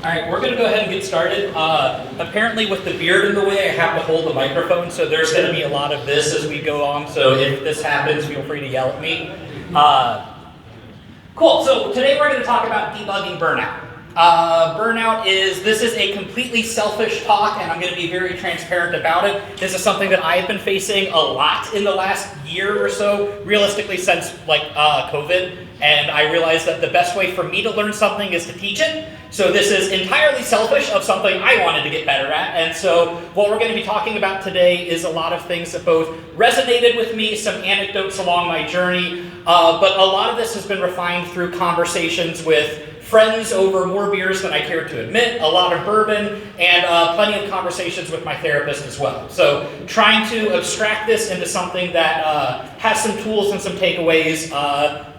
All right, we're going to go ahead and get started. Apparently with the beard in the way, I have to hold the microphone, so there's going to be a lot of this as we go on, so if this happens, feel free to yell at me. Cool, so today we're going to talk about debugging burnout. This is a completely selfish talk, and I'm going to be very transparent about it. This is something that I have been facing a lot in the last year or so, realistically since COVID, and I realized that the best way for me to learn something is to teach it. So this is entirely selfish of something I wanted to get better at, and so what we're going to be talking about today is a lot of things that both resonated with me, some anecdotes along my journey, but a lot of this has been refined through conversations with friends over more beers than I care to admit, a lot of bourbon, and plenty of conversations with my therapist as well. So trying to abstract this into something that has some tools and some takeaways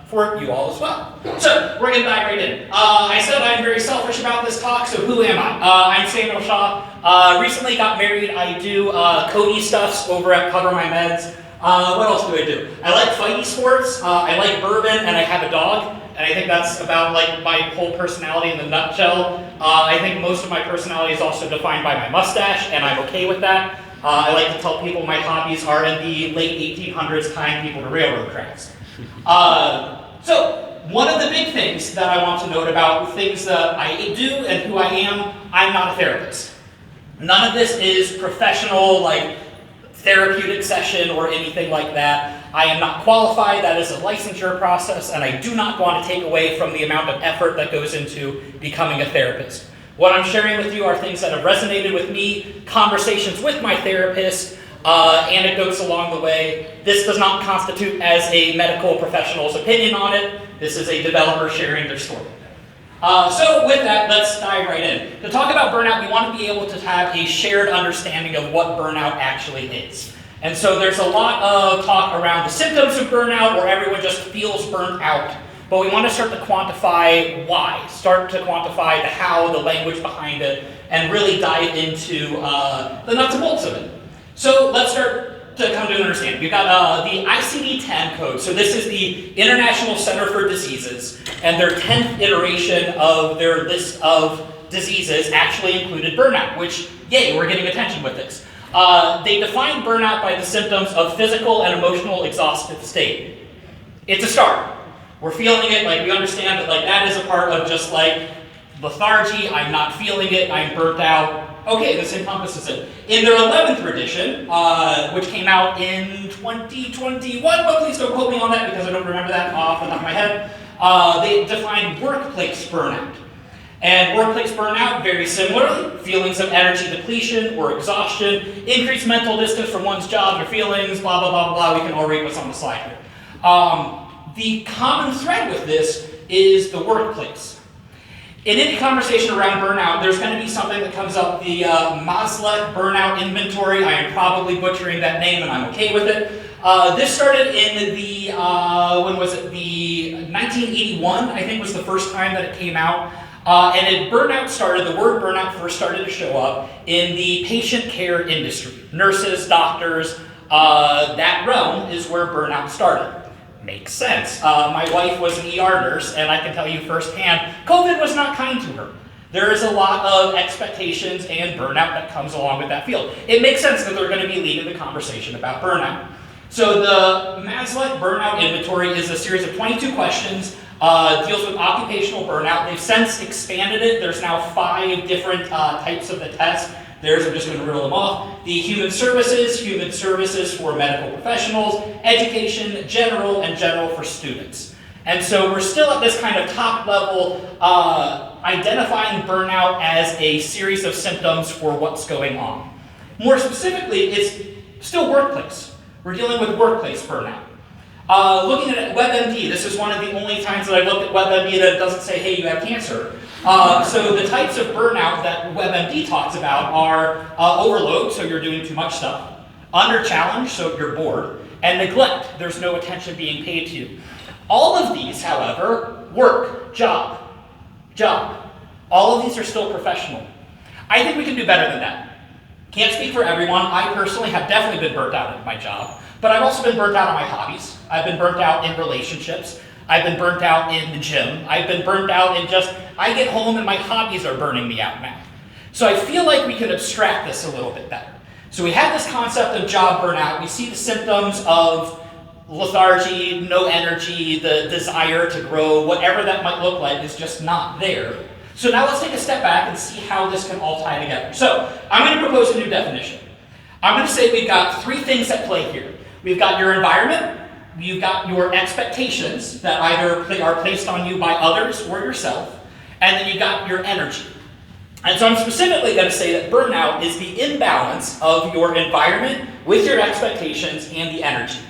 for you all as well. So we're going to dive right in. I said I'm very selfish about this talk, so who am I? I'm Samuel Shaw. Recently got married. I do Cody stuffs over at Cover My Meds. What else do I do? I like fighty sports, I like bourbon, and I have a dog. And I think that's about like my whole personality in a nutshell. I think most of my personality is also defined by my mustache, and I'm okay with that. I like to tell people my hobbies are in the late 1800s tying people to railroad tracks. So one of the big things that I want to note about things that I do and who I am, I'm not a therapist. None of this is professional, like therapeutic session or anything like that. I am not qualified. That is a licensure process, and I do not want to take away from the amount of effort that goes into becoming a therapist. What I'm sharing with you are things that have resonated with me, conversations with my therapist, anecdotes along the way. This does not constitute as a medical professional's opinion on it. This is a developer sharing their story. So with that, let's dive right in. To talk about burnout, we want to be able to have a shared understanding of what burnout actually is. And so there's a lot of talk around the symptoms of burnout where everyone just feels burnt out. But we want to start to quantify why, start to quantify the how, the language behind it, and really dive into the nuts and bolts of it. So let's start to come to an understanding. We've got the ICD-10 code. So this is the International Center for Diseases, and their 10th iteration of their list of diseases actually included burnout, which, yay, we're getting attention with this. They define burnout by the symptoms of physical and emotional exhausted state. It's a start. We're feeling it, like we understand that like that is a part of just like lethargy, I'm not feeling it, I'm burnt out. Okay, this encompasses it. In their 11th edition, which came out in 2021, but please don't quote me on that because I don't remember that off the top of my head, they defined workplace burnout. And workplace burnout, very similarly, feelings of energy depletion or exhaustion, increased mental distance from one's job or feelings, blah, blah, blah, blah. We can all read what's on the slide here. The common thread with this is the workplace. In any conversation around burnout, there's going to be something that comes up, the Maslow burnout inventory. I am probably butchering that name, and I'm okay with it. This started in the, when was it? The 1981, I think was the first time that it came out. And the word burnout first started to show up in the patient care industry. Nurses, doctors, that realm is where burnout started. Makes sense. My wife was an ER nurse, and I can tell you firsthand, COVID was not kind to her. There is a lot of expectations and burnout that comes along with that field. It makes sense that they're going to be leading the conversation about burnout. So the Maslow burnout inventory is a series of 22 questions. Deals with occupational burnout. They've since expanded it. There's now 5 different types of the test. I'm just going to riddle them off. The human services for medical professionals, education, general, and general for students. And so we're still at this kind of top level, identifying burnout as a series of symptoms for what's going on. More specifically, it's still workplace. We're dealing with workplace burnout. Looking at WebMD, this is one of the only times that I've looked at WebMD that doesn't say, hey, you have cancer. So the types of burnout that WebMD talks about are overload, so you're doing too much stuff, under challenge, so you're bored, and neglect, there's no attention being paid to you. All of these, however, work, job. All of these are still professional. I think we can do better than that. Can't speak for everyone. I personally have definitely been burnt out at my job. But I've also been burnt out on my hobbies. I've been burnt out in relationships. I've been burnt out in the gym. I've been burnt out in just, I get home and my hobbies are burning me out now. So I feel like we can abstract this a little bit better. So we have this concept of job burnout. We see the symptoms of lethargy, no energy, the desire to grow, whatever that might look like is just not there. So now let's take a step back and see how this can all tie together. So I'm going to propose a new definition. I'm going to say we've got three things at play here. We've got your environment, you've got your expectations that either are placed on you by others or yourself, and then you've got your energy. And so I'm specifically going to say that burnout is the imbalance of your environment with your expectations and the energy.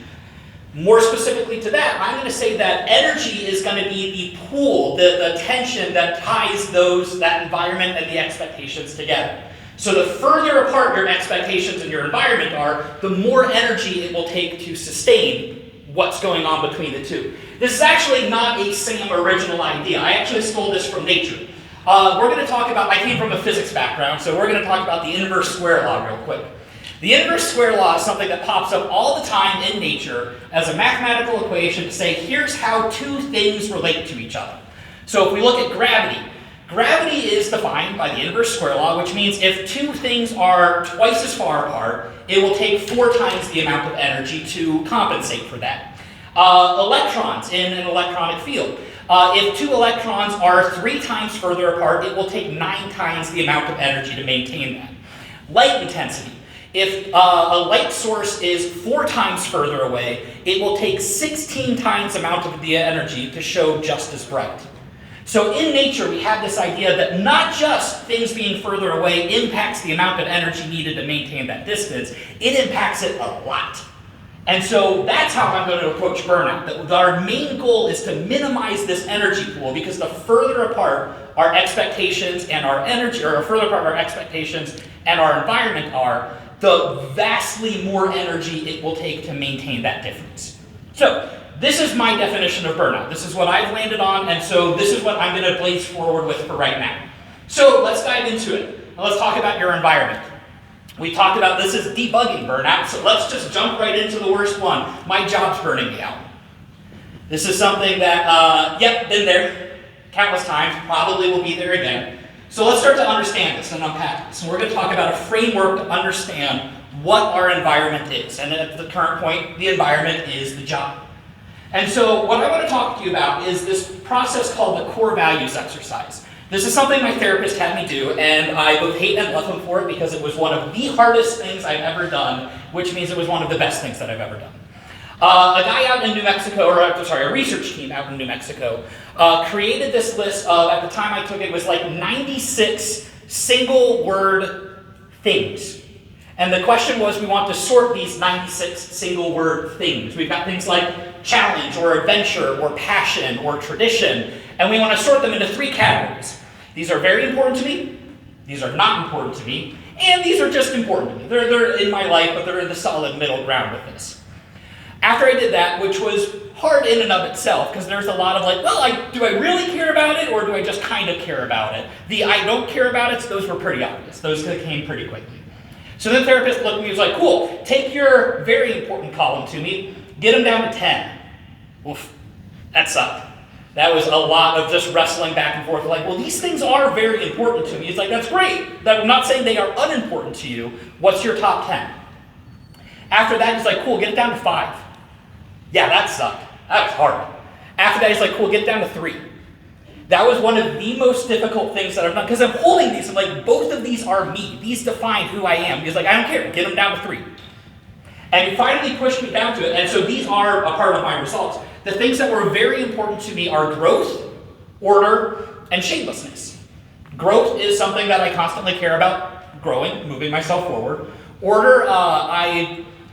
More specifically to that, I'm going to say that energy is going to be the pool, the tension that ties that environment and the expectations together. So the further apart your expectations and your environment are, the more energy it will take to sustain what's going on between the two. This is actually not a Sam original idea. I actually stole this from nature. We're going to talk about, I came from a physics background, so we're going to talk about the inverse square law real quick. The inverse square law is something that pops up all the time in nature as a mathematical equation to say, here's how two things relate to each other. So if we look at gravity, gravity is defined by the inverse square law, which means if two things are twice as far apart, it will take 4 times the amount of energy to compensate for that. Electrons in an electronic field. If 2 electrons are 3 times further apart, it will take 9 times the amount of energy to maintain that. Light intensity. If a light source is 4 times further away, it will take 16 times the amount of the energy to show just as bright. So in nature, we have this idea that not just things being further away impacts the amount of energy needed to maintain that distance, it impacts it a lot. And so that's how I'm going to approach burnout. That our main goal is to minimize this energy pool, because the further apart our expectations and our energy, or further apart our expectations and our environment are, the vastly more energy it will take to maintain that difference. So this is my definition of burnout. This is what I've landed on, and so this is what I'm going to blaze forward with for right now. So let's dive into it. Now let's talk about your environment. We talked about this is debugging burnout, so let's just jump right into the worst one. My job's burning me out. This is something that, been there countless times, probably will be there again. So let's start to understand this and unpack this. And we're going to talk about a framework to understand what our environment is. And at the current point, the environment is the job. And so what I want to talk to you about is this process called the core values exercise. This is something my therapist had me do, and I both hate and love him for it because it was one of the hardest things I've ever done, which means it was one of the best things that I've ever done. A guy out in New Mexico, a research team out in New Mexico, created this list of, at the time I took it, was like 96 single word things. And the question was, we want to sort these 96 single word things. We've got things like challenge, or adventure, or passion, or tradition, and we want to sort them into 3 categories. These are very important to me, these are not important to me, and these are just important to me. They're in my life, but they're in the solid middle ground with this. After I did that, which was hard in and of itself, because there's a lot of like, well, do I really care about it, or do I just kind of care about it? The I don't care about it, those were pretty obvious. Those came pretty quickly. So the therapist looked at me and was like, cool, take your very important column to me, get them down to 10. Oof, that sucked. That was a lot of just wrestling back and forth, like, well, these things are very important to me. It's like, that's great. I'm not saying they are unimportant to you. What's your top 10? After that, he's like, cool, get it down to 5. Yeah, that sucked. That was hard. After that, he's like, cool, get it down to 3. That was one of the most difficult things that I've done, because I'm holding these, I'm like, both of these are me. These define who I am. He's like, I don't care, get them down to 3. And he finally pushed me down to it, and so these are a part of my results. The things that were very important to me are growth, order, and shamelessness. Growth is something that I constantly care about, growing, moving myself forward. Order,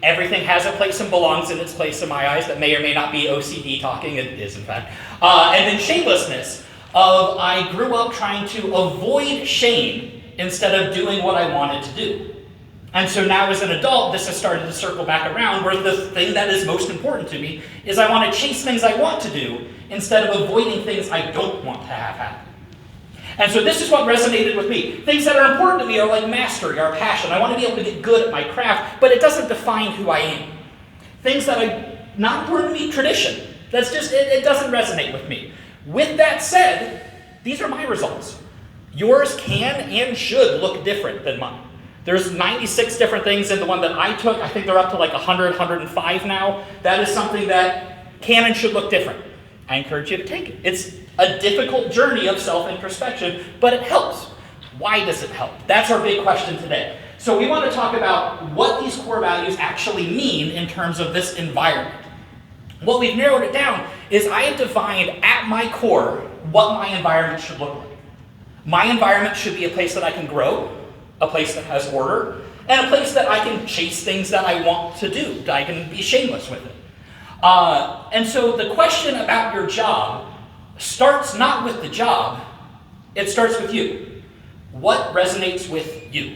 everything has a place and belongs in its place in my eyes. That may or may not be OCD talking, it is in fact. And then shamelessness, I grew up trying to avoid shame instead of doing what I wanted to do. And so now as an adult, this has started to circle back around, where the thing that is most important to me is I want to chase things I want to do instead of avoiding things I don't want to have happen. And so this is what resonated with me. Things that are important to me are like mastery, or passion. I want to be able to get good at my craft, but it doesn't define who I am. Things that are not important to me, tradition. It doesn't resonate with me. With that said, these are my results. Yours can and should look different than mine. There's 96 different things in the one that I took. I think they're up to like 100, 105 now. That is something that can and should look different. I encourage you to take it. It's a difficult journey of self-introspection, but it helps. Why does it help? That's our big question today. So we want to talk about what these core values actually mean in terms of this environment. What we've narrowed it down is I have defined at my core what my environment should look like. My environment should be a place that I can grow, a place that has order, and a place that I can chase things that I want to do, that I can be shameless with it. And so the question about your job starts not with the job, it starts with you. What resonates with you?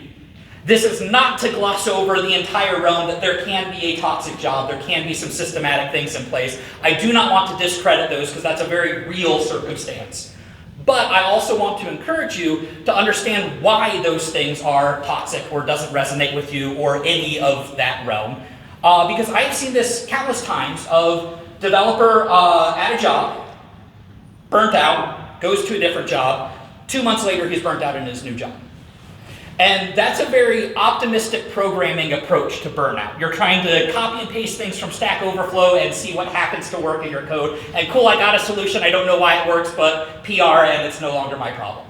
This is not to gloss over the entire realm that there can be a toxic job, there can be some systematic things in place. I do not want to discredit those because that's a very real circumstance. But I also want to encourage you to understand why those things are toxic or doesn't resonate with you or any of that realm. Because I've seen this countless times of developer at a job, burnt out, goes to a different job, 2 months later he's burnt out in his new job. And that's a very optimistic programming approach to burnout. You're trying to copy and paste things from Stack Overflow and see what happens to work in your code. And cool, I got a solution, I don't know why it works, but PR and it's no longer my problem.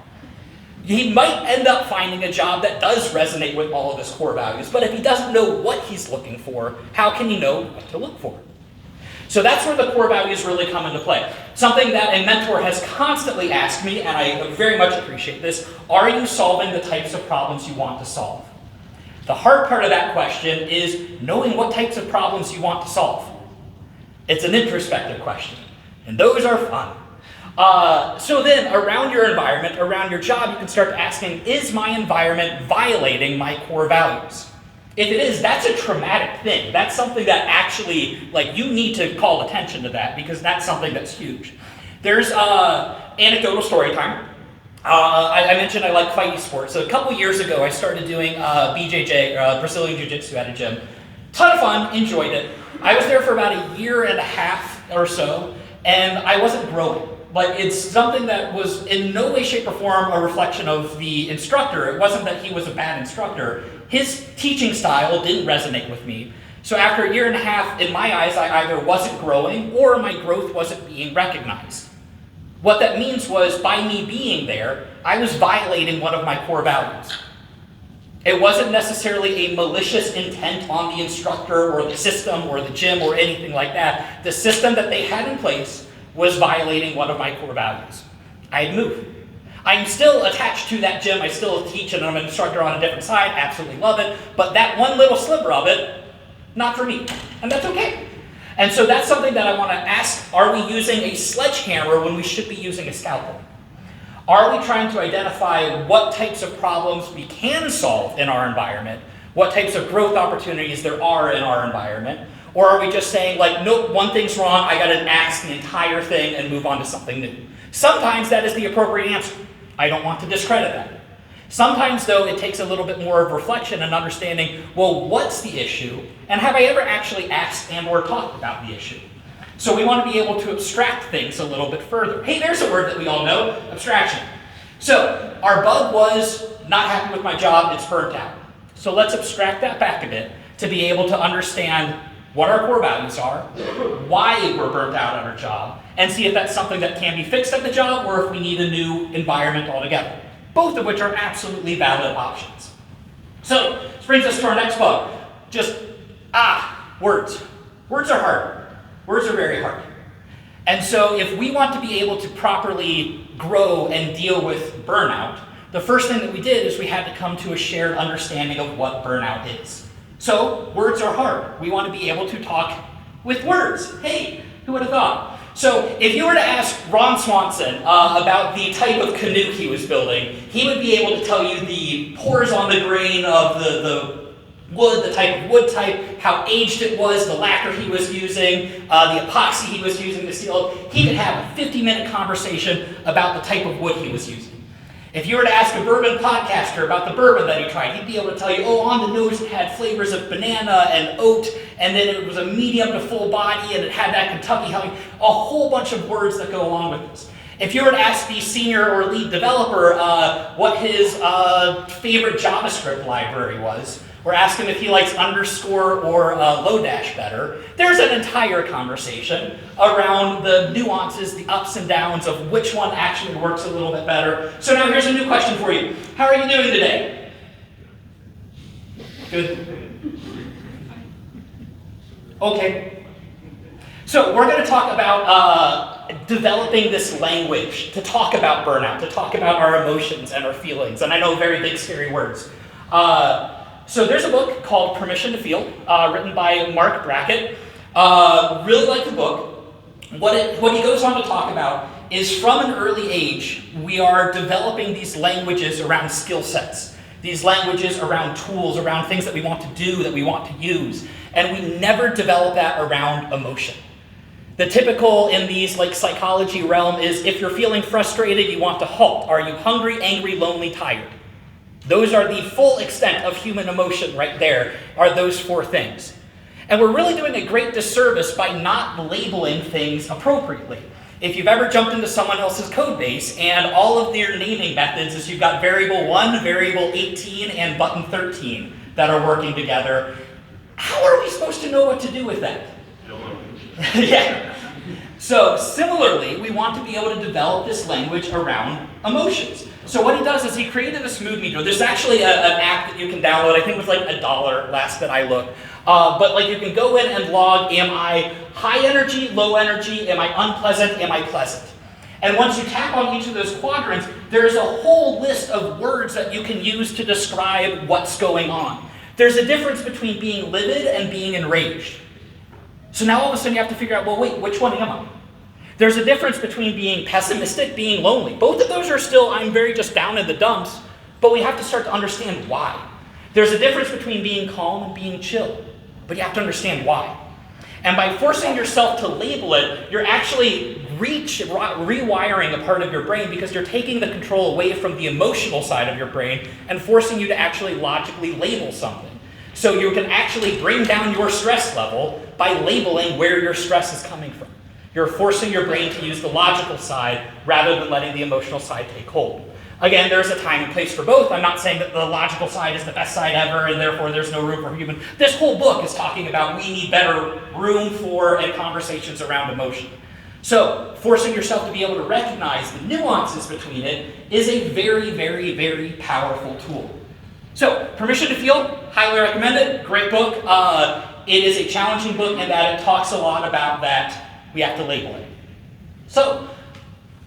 He might end up finding a job that does resonate with all of his core values, but if he doesn't know what he's looking for, how can he know what to look for? So that's where the core values really come into play. Something that a mentor has constantly asked me, and I very much appreciate this, are you solving the types of problems you want to solve? The hard part of that question is knowing what types of problems you want to solve. It's an introspective question, and those are fun. So then, around your environment, around your job, you can start asking, is my environment violating my core values? If it is, that's a traumatic thing. That's something that actually, you need to call attention to that because that's something that's huge. There's anecdotal story time. I mentioned I like fighting sports. So a couple years ago, I started doing BJJ, Brazilian Jiu-Jitsu at a gym. Ton of fun, enjoyed it. I was there for about a year and a half or so, and I wasn't growing. It's something that was in no way, shape, or form a reflection of the instructor. It wasn't that he was a bad instructor. His teaching style didn't resonate with me. So after a year and a half, in my eyes, I either wasn't growing or my growth wasn't being recognized. What that means was, by me being there, I was violating one of my core values. It wasn't necessarily a malicious intent on the instructor or the system or the gym or anything like that. The system that they had in place was violating one of my core values. I had moved. I'm still attached to that gym. I still teach and I'm an instructor on a different side. Absolutely love it. But that one little sliver of it, not for me. And that's okay. And so that's something that I want to ask. Are we using a sledgehammer when we should be using a scalpel? Are we trying to identify what types of problems we can solve in our environment? What types of growth opportunities there are in our environment? Or are we just saying, nope, one thing's wrong, I gotta axe the entire thing and move on to something new? Sometimes that is the appropriate answer. I don't want to discredit that. Sometimes, though, it takes a little bit more of reflection and understanding, well, what's the issue? And have I ever actually asked and or talked about the issue? So we want to be able to abstract things a little bit further. Hey, there's a word that we all know, abstraction. So our bug was not happy with my job, it's burnt out. So let's abstract that back a bit to be able to understand what our core values are, why we're burnt out on our job, and see if that's something that can be fixed at the job or if we need a new environment altogether. Both of which are absolutely valid options. So this brings us to our next bug. Words. Words are hard. Words are very hard. And so if we want to be able to properly grow and deal with burnout, the first thing that we did is we had to come to a shared understanding of what burnout is. So words are hard. We want to be able to talk with words. Hey, who would have thought? So if you were to ask Ron Swanson about the type of canoe he was building, he would be able to tell you the pores on the grain of the wood, the type of wood type, how aged it was, the lacquer he was using, the epoxy he was using to seal it. He could have a 50-minute conversation about the type of wood he was using. If you were to ask a bourbon podcaster about the bourbon that he tried, he'd be able to tell you, oh, on the nose it had flavors of banana and oat, and then it was a medium to full body, and it had that Kentucky honey, a whole bunch of words that go along with this. If you were to ask the senior or lead developer what his favorite JavaScript library was, or ask him if he likes underscore or Lodash better, there's an entire conversation around the nuances, the ups and downs of which one actually works a little bit better. So now here's a new question for you. How are you doing today? Good? Okay. So we're going to talk about developing this language to talk about burnout, to talk about our emotions and our feelings. And I know very big, scary words. So there's a book called Permission to Feel, written by Mark Brackett. Really like the book. What he goes on to talk about is from an early age, we are developing these languages around skill sets, these languages around tools, around things that we want to do, that we want to use, and we never develop that around emotion. The typical in these psychology realm is if you're feeling frustrated, you want to halt. Are you hungry, angry, lonely, tired? Those are the full extent of human emotion right there, are those four things. And we're really doing a great disservice by not labeling things appropriately. If you've ever jumped into someone else's code base and all of their naming methods is you've got variable 1, variable 18, and button 13 that are working together, how are we supposed to know what to do with that? Yeah. So similarly, we want to be able to develop this language around emotions. So what he does is he created this mood meter. There's actually an app that you can download. I think it was $1 last that I looked. But you can go in and log, am I high energy, low energy, am I unpleasant, am I pleasant? And once you tap on each of those quadrants, there's a whole list of words that you can use to describe what's going on. There's a difference between being livid and being enraged. So now all of a sudden you have to figure out, well, wait, which one am I? There's a difference between being pessimistic, being lonely. Both of those are still, I'm very just down in the dumps, but we have to start to understand why. There's a difference between being calm and being chill, but you have to understand why. And by forcing yourself to label it, you're actually rewiring a part of your brain because you're taking the control away from the emotional side of your brain and forcing you to actually logically label something. So you can actually bring down your stress level by labeling where your stress is coming from. You're forcing your brain to use the logical side rather than letting the emotional side take hold. Again, there's a time and place for both. I'm not saying that the logical side is the best side ever and therefore there's no room for human. This whole book is talking about we need better room for and conversations around emotion. So forcing yourself to be able to recognize the nuances between it is a very, very, very powerful tool. So Permission to Feel, highly recommend it. Great book. It is a challenging book in that it talks a lot about that we have to label it. So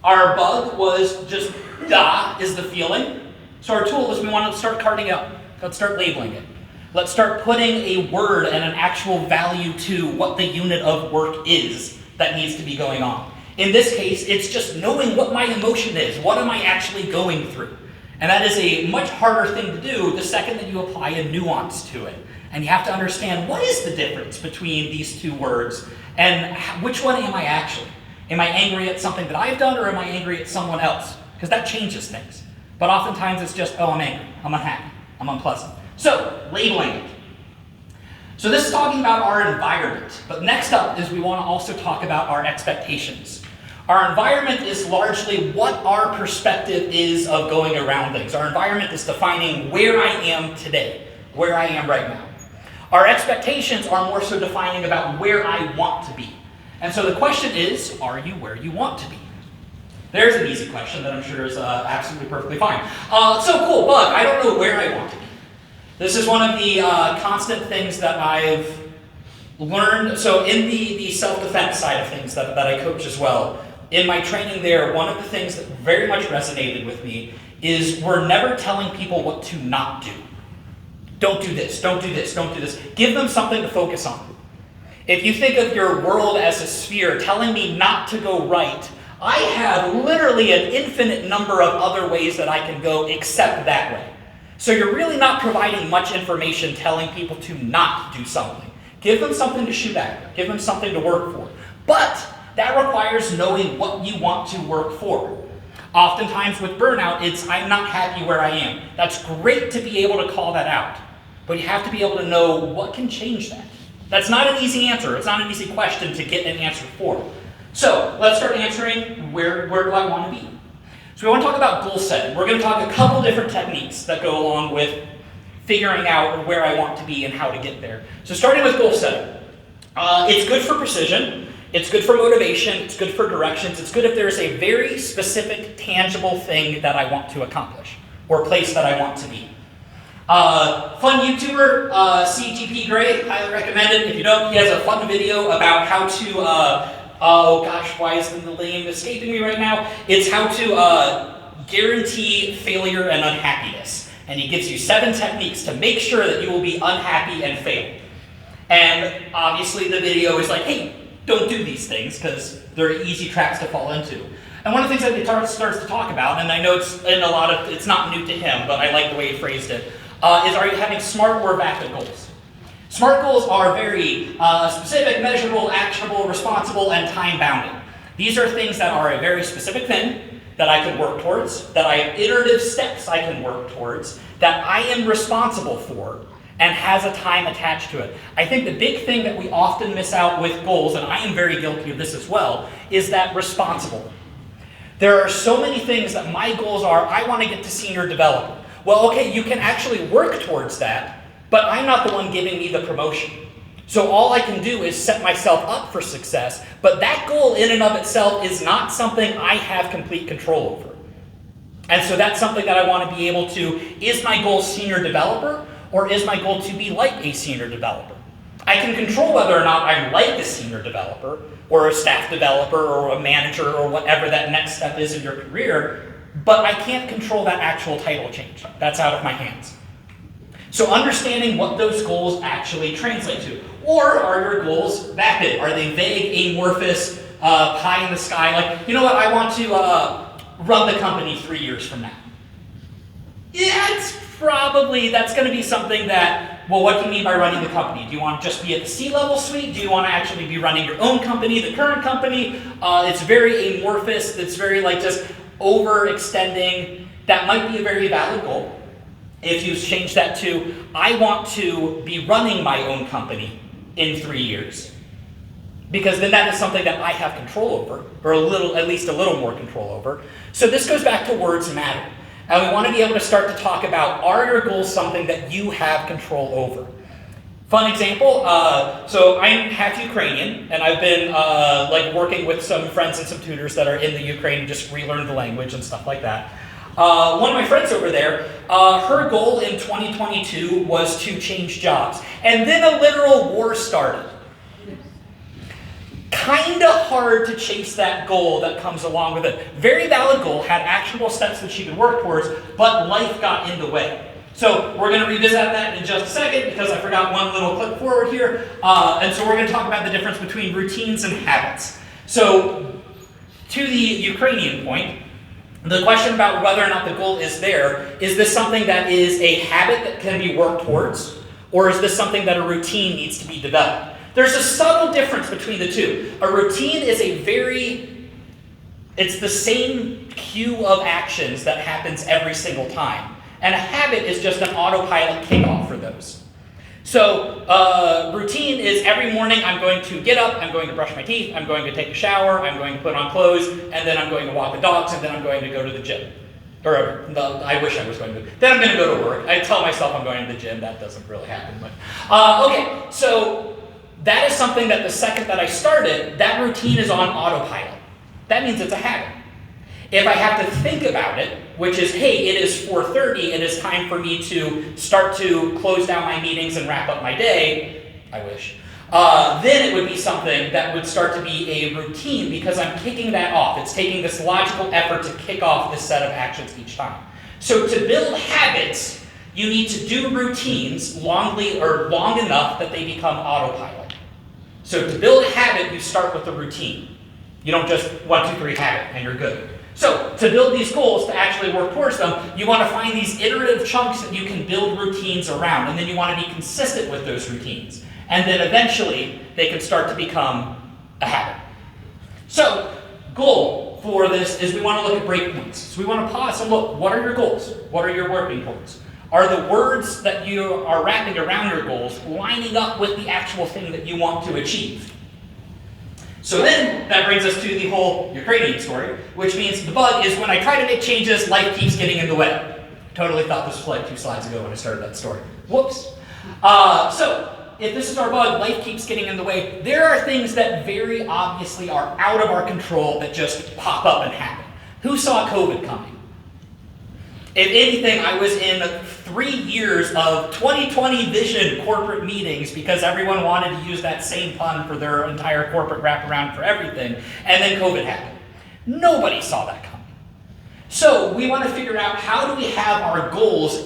our bug was just da is the feeling. So our tool is we want to start carting it up. Let's start labeling it. Let's start putting a word and an actual value to what the unit of work is that needs to be going on. In this case, it's just knowing what my emotion is. What am I actually going through? And that is a much harder thing to do the second that you apply a nuance to it. And you have to understand what is the difference between these two words and which one am I actually? Am I angry at something that I've done or am I angry at someone else? Because that changes things. But oftentimes it's just, oh, I'm angry, I'm unhappy, I'm unpleasant. So, labeling it. So this is talking about our environment. But next up is we want to also talk about our expectations. Our environment is largely what our perspective is of going around things. Our environment is defining where I am today, where I am right now. Our expectations are more so defining about where I want to be. And so the question is, are you where you want to be? There's an easy question that I'm sure is absolutely perfectly fine. So cool, bug, I don't know where I want to be. This is one of the constant things that I've learned. So in the self-defense side of things that I coach as well, in my training there, one of the things that very much resonated with me is we're never telling people what to not do. Don't do this, don't do this, don't do this. Give them something to focus on. If you think of your world as a sphere telling me not to go right, I have literally an infinite number of other ways that I can go except that way. So you're really not providing much information telling people to not do something. Give them something to shoot at, give them something to work for. But that requires knowing what you want to work for. Oftentimes with burnout, it's I'm not happy where I am. That's great to be able to call that out, but you have to be able to know what can change that. That's not an easy answer. It's not an easy question to get an answer for. So let's start answering where do I want to be? So we want to talk about goal setting. We're going to talk a couple different techniques that go along with figuring out where I want to be and how to get there. So starting with goal setting. It's good for precision. It's good for motivation. It's good for directions. It's good if there's a very specific, tangible thing that I want to accomplish or place that I want to be. Fun YouTuber, CGP Gray, highly recommend it. If you don't, he has a fun video about how to, oh gosh, why is the name escaping me right now? It's how to guarantee failure and unhappiness. And he gives you 7 techniques to make sure that you will be unhappy and fail. And obviously the video is like, hey, don't do these things because they're easy traps to fall into. And one of the things that he starts to talk about, and I know it's not new to him, but I like the way he phrased it, is are you having SMART or VACTA goals? SMART goals are very specific, measurable, actionable, responsible, and time-bounded. These are things that are a very specific thing that I can work towards, that I have iterative steps I can work towards, that I am responsible for, and has a time attached to it. I think the big thing that we often miss out with goals, and I am very guilty of this as well, is that responsible. There are so many things that my goals are, I want to get to senior developer. Well, okay, you can actually work towards that, but I'm not the one giving me the promotion. So all I can do is set myself up for success, but that goal in and of itself is not something I have complete control over. And so that's something that I want to be able to, is my goal senior developer, or is my goal to be like a senior developer? I can control whether or not I'm like a senior developer, or a staff developer, or a manager, or whatever that next step is in your career, but I can't control that actual title change. That's out of my hands. So understanding what those goals actually translate to. Or are your goals vapid? Are they vague, amorphous, pie in the sky? Like, you know what, I want to run the company 3 years from now. Yeah, that's going to be something that, well, what do you mean by running the company? Do you want to just be at the C-level suite? Do you want to actually be running your own company, the current company? It's very amorphous. It's very like just overextending. That might be a very valid goal. If you change that to, I want to be running my own company in 3 years. Because then that is something that I have control over, or at least a little more control over. So this goes back to words matter. And we want to be able to start to talk about, are your goals something that you have control over? Fun example, so I'm half Ukrainian, and I've been working with some friends and some tutors that are in the Ukraine to just relearn the language and stuff like that. One of my friends over there, her goal in 2022 was to change jobs. And then a literal war started. Kind of hard to chase that goal that comes along with it. Very valid goal, had actionable steps that she could work towards, but life got in the way. So we're going to revisit that in just a second because I forgot one little clip forward here. And so we're going to talk about the difference between routines and habits. So to the Ukrainian point, the question about whether or not the goal is there, is this something that is a habit that can be worked towards, or is this something that a routine needs to be developed? There's a subtle difference between the two. A routine is it's the same queue of actions that happens every single time. And a habit is just an autopilot kickoff for those. So routine is every morning I'm going to get up, I'm going to brush my teeth, I'm going to take a shower, I'm going to put on clothes, and then I'm going to walk the dogs, and then I'm going to go to the gym. I wish I was going to. Then I'm going to go to work. I tell myself I'm going to the gym. That doesn't really happen. But okay, so that is something that the second that I started, that routine is on autopilot. That means it's a habit. If I have to think about it, which is, hey, it is 4:30, it is time for me to start to close down my meetings and wrap up my day, I wish, then it would be something that would start to be a routine because I'm kicking that off. It's taking this logical effort to kick off this set of actions each time. So to build habits, you need to do routines long enough that they become autopilot. So to build a habit, you start with the routine. You don't just 1, 2, 3 habit and you're good. So to build these goals, to actually work towards them, you want to find these iterative chunks that you can build routines around, and then you want to be consistent with those routines. And then eventually, they can start to become a habit. So, goal for this is we want to look at breakpoints. So we want to pause and look, what are your goals? What are your working points? Are the words that you are wrapping around your goals lining up with the actual thing that you want to achieve? So then that brings us to the whole Ukrainian story, which means the bug is when I try to make changes, life keeps getting in the way. Totally thought this was like 2 slides ago when I started that story. Whoops. So if this is our bug, life keeps getting in the way, there are things that very obviously are out of our control that just pop up and happen. Who saw COVID coming? If anything, I was in 3 years of 2020 vision corporate meetings because everyone wanted to use that same pun for their entire corporate wraparound for everything, and then COVID happened. Nobody saw that coming. So we want to figure out how do we have our goals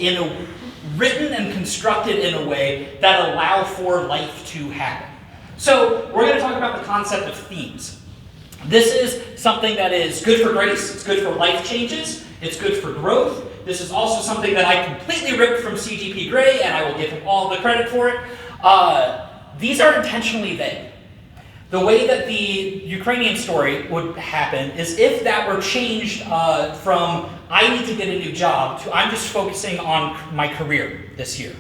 written and constructed in a way that allow for life to happen. So we're going to talk about the concept of themes. This is something that is good for grace, it's good for life changes, it's good for growth. This is also something that I completely ripped from CGP Grey, and I will give him all the credit for it. These are intentionally vague. The way that the Ukrainian story would happen is if that were changed from I need to get a new job to I'm just focusing on my career this year.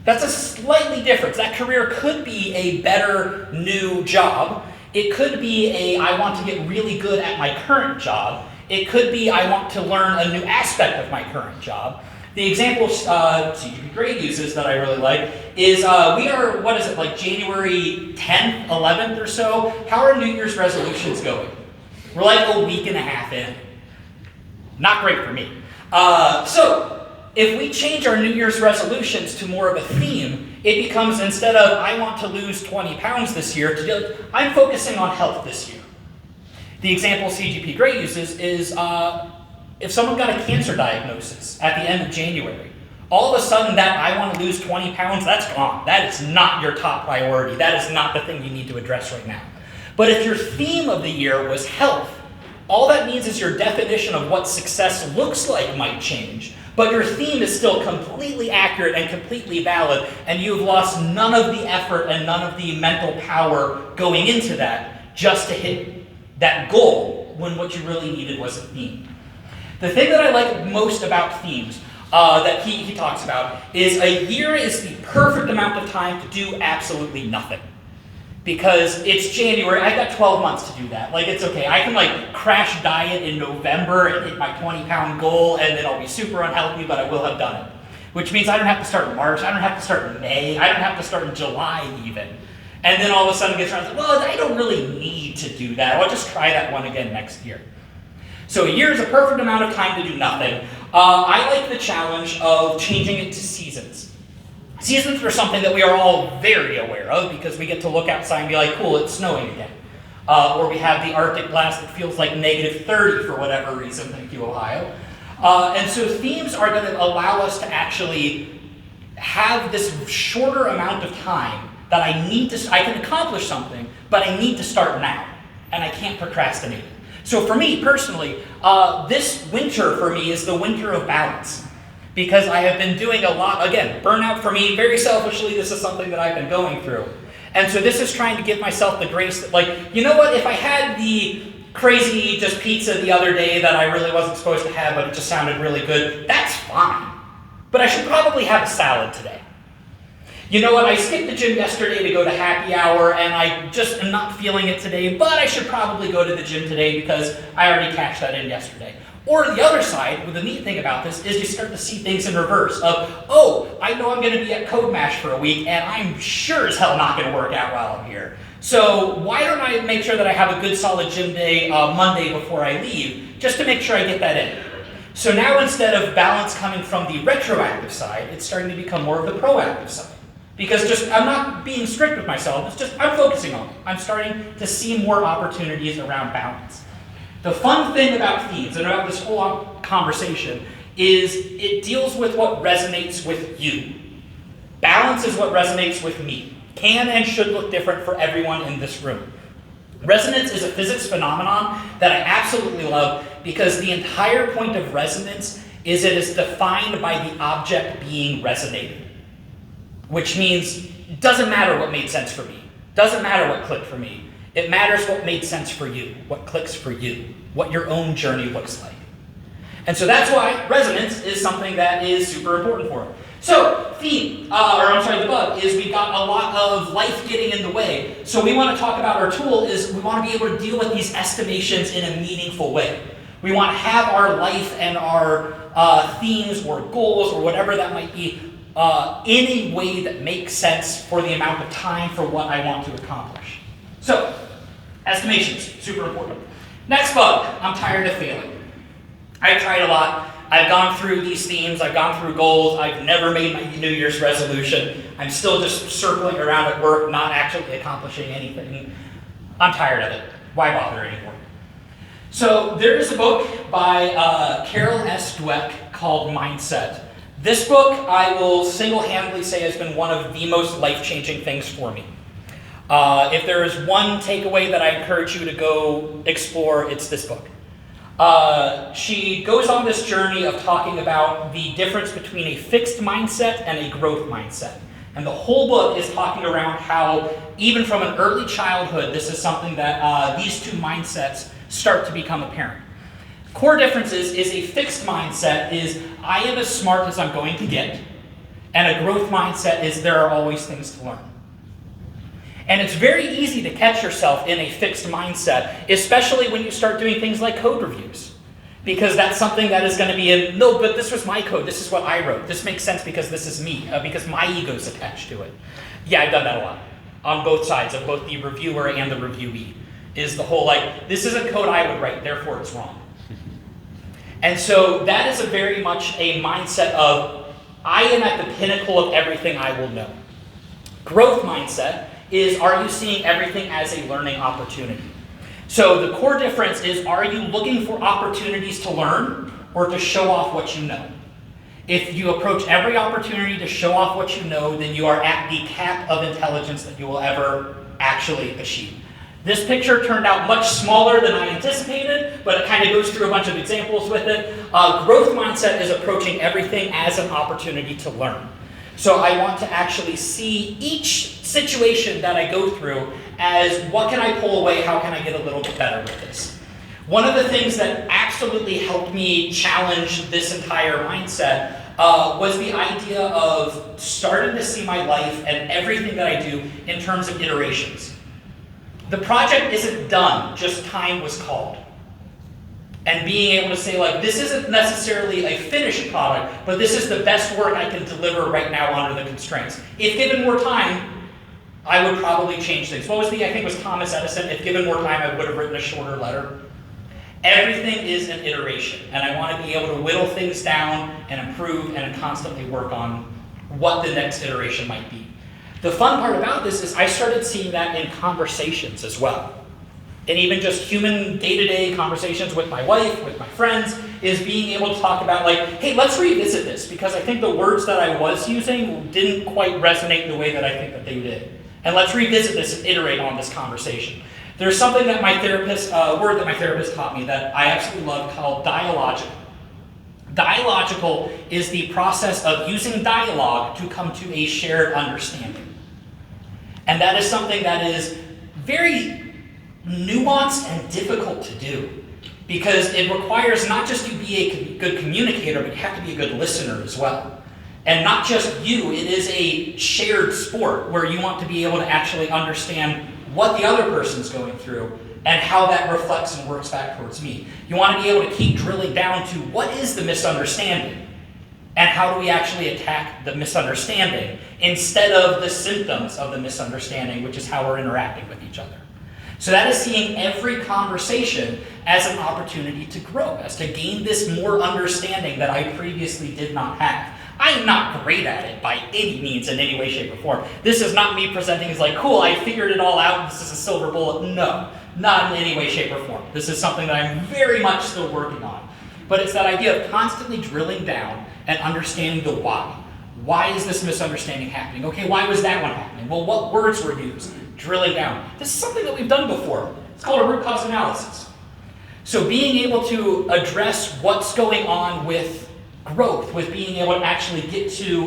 That's a slightly different. That career could be a better new job. It could be I want to get really good at my current job. It could be I want to learn a new aspect of my current job. The example CGP Grey uses that I really like is we are, what is it, like January 10th, 11th or so? How are New Year's resolutions going? We're like a week and a half in. Not great for me. So if we change our New Year's resolutions to more of a theme, it becomes instead of I want to lose 20 pounds this year, I'm focusing on health this year. The example CGP Grey uses is if someone got a cancer diagnosis at the end of January, all of a sudden that I want to lose 20 pounds, that's gone. That is not your top priority. That is not the thing you need to address right now. But if your theme of the year was health, all that means is your definition of what success looks like might change, but your theme is still completely accurate and completely valid, and you've lost none of the effort and none of the mental power going into that just to hit that goal when what you really needed was a theme. The thing that I like most about themes that he talks about is a year is the perfect amount of time to do absolutely nothing. Because it's January, I've got 12 months to do that. Like, it's okay. I can like crash diet in November and hit my 20-pound goal, and then I'll be super unhealthy, but I will have done it. Which means I don't have to start in March, I don't have to start in May, I don't have to start in July even. And then all of a sudden it gets around, well, I don't really need to do that. I'll just try that one again next year. So a year is a perfect amount of time to do nothing. I like the challenge of changing it to seasons. Seasons are something that we are all very aware of because we get to look outside and be like, cool, it's snowing again. Or we have the Arctic blast that feels like -30 for whatever reason, thank you, Ohio. And so themes are going to allow us to actually have this shorter amount of time that I can accomplish something, but I need to start now, and I can't procrastinate. So for me personally, this winter for me is the winter of balance, because I have been doing a lot, again, burnout for me, very selfishly, this is something that I've been going through. And so this is trying to give myself the grace that, like, you know what, if I had the crazy just pizza the other day that I really wasn't supposed to have, but it just sounded really good, that's fine. But I should probably have a salad today. You know what, I skipped the gym yesterday to go to happy hour, and I just am not feeling it today, but I should probably go to the gym today because I already cashed that in yesterday. Or the other side, the neat thing about this, is you start to see things in reverse of, oh, I know I'm going to be at Code Mash for a week, and I'm sure as hell not going to work out while I'm here. So why don't I make sure that I have a good solid gym day Monday before I leave, just to make sure I get that in. So now instead of balance coming from the retroactive side, it's starting to become more of the proactive side. Because I'm not being strict with myself, it's just I'm focusing on it. I'm starting to see more opportunities around balance. The fun thing about themes and about this whole conversation is it deals with what resonates with you. Balance is what resonates with me. Can and should look different for everyone in this room. Resonance is a physics phenomenon that I absolutely love because the entire point of resonance is it is defined by the object being resonated. Which means it doesn't matter what made sense for me. Doesn't matter what clicked for me. It matters what made sense for you, what clicks for you, what your own journey looks like. And so that's why resonance is something that is super important for it. So the bug is we've got a lot of life getting in the way. So we want to talk about our tool is we want to be able to deal with these estimations in a meaningful way. We want to have our life and our themes or goals or whatever that might be in a way that makes sense for the amount of time for what I want to accomplish. So, estimations, super important. Next bug, I'm tired of failing. I've tried a lot. I've gone through these themes. I've gone through goals. I've never made my New Year's resolution. I'm still just circling around at work, not actually accomplishing anything. I'm tired of it. Why bother anymore? So there is a book by Carol S. Dweck called Mindset. This book, I will single-handedly say, has been one of the most life-changing things for me. If there is one takeaway that I encourage you to go explore, it's this book. She goes on this journey of talking about the difference between a fixed mindset and a growth mindset. And the whole book is talking around how, even from an early childhood, this is something that these two mindsets start to become apparent. Core differences is a fixed mindset is, I am as smart as I'm going to get, and a growth mindset is, there are always things to learn. And it's very easy to catch yourself in a fixed mindset, especially when you start doing things like code reviews. Because that's something that is going to be no, but this was my code, this is what I wrote, this makes sense because this is me, because my ego's attached to it. Yeah, I've done that a lot. On both sides, of both the reviewer and the reviewee, is the whole this isn't code I would write, therefore it's wrong. And so that is a very much a mindset of, I am at the pinnacle of everything I will know. Growth mindset is, are you seeing everything as a learning opportunity? So the core difference is, are you looking for opportunities to learn or to show off what you know? If you approach every opportunity to show off what you know, then you are at the cap of intelligence that you will ever actually achieve. This picture turned out much smaller than I anticipated, but it kind of goes through a bunch of examples with it. Growth mindset is approaching everything as an opportunity to learn. So I want to actually see each situation that I go through as, what can I pull away, how can I get a little bit better with this? One of the things that absolutely helped me challenge this entire mindset was the idea of starting to see my life and everything that I do in terms of iterations. The project isn't done, just time was called. And being able to say, this isn't necessarily a finished product, but this is the best work I can deliver right now under the constraints. If given more time, I would probably change things. What was I think it was Thomas Edison, if given more time, I would have written a shorter letter. Everything is an iteration, and I want to be able to whittle things down and improve and constantly work on what the next iteration might be. The fun part about this is I started seeing that in conversations as well. And even just human day-to-day conversations with my wife, with my friends, is being able to talk about hey, let's revisit this, because I think the words that I was using didn't quite resonate the way that I think that they did. And let's revisit this and iterate on this conversation. There's something that my therapist, word that my therapist taught me that I absolutely love called dialogical. Dialogical is the process of using dialogue to come to a shared understanding. And that is something that is very nuanced and difficult to do, because it requires not just you be a good communicator, but you have to be a good listener as well. And not just you, it is a shared sport where you want to be able to actually understand what the other person's going through and how that reflects and works back towards me. You want to be able to keep drilling down to, what is the misunderstanding? And how do we actually attack the misunderstanding instead of the symptoms of the misunderstanding, which is how we're interacting with each other. So that is seeing every conversation as an opportunity to grow, as to gain this more understanding that I previously did not have. I am not great at it by any means, in any way, shape, or form. This is not me presenting as cool, I figured it all out, this is a silver bullet. No, not in any way, shape, or form. This is something that I'm very much still working on. But it's that idea of constantly drilling down and understanding the why. Why is this misunderstanding happening? Okay, why was that one happening? Well, what words were used? Drilling down. This is something that we've done before. It's called a root cause analysis. So being able to address what's going on with growth, with being able to actually get to,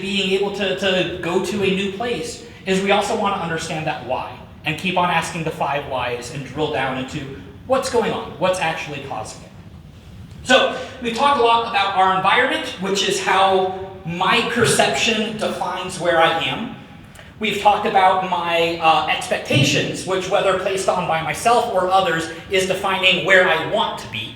being able to go to a new place, is we also want to understand that why and keep on asking the 5 whys and drill down into what's going on, what's actually causing it. So we've talked a lot about our environment, which is how my perception defines where I am. We've talked about my expectations, which, whether placed on by myself or others, is defining where I want to be.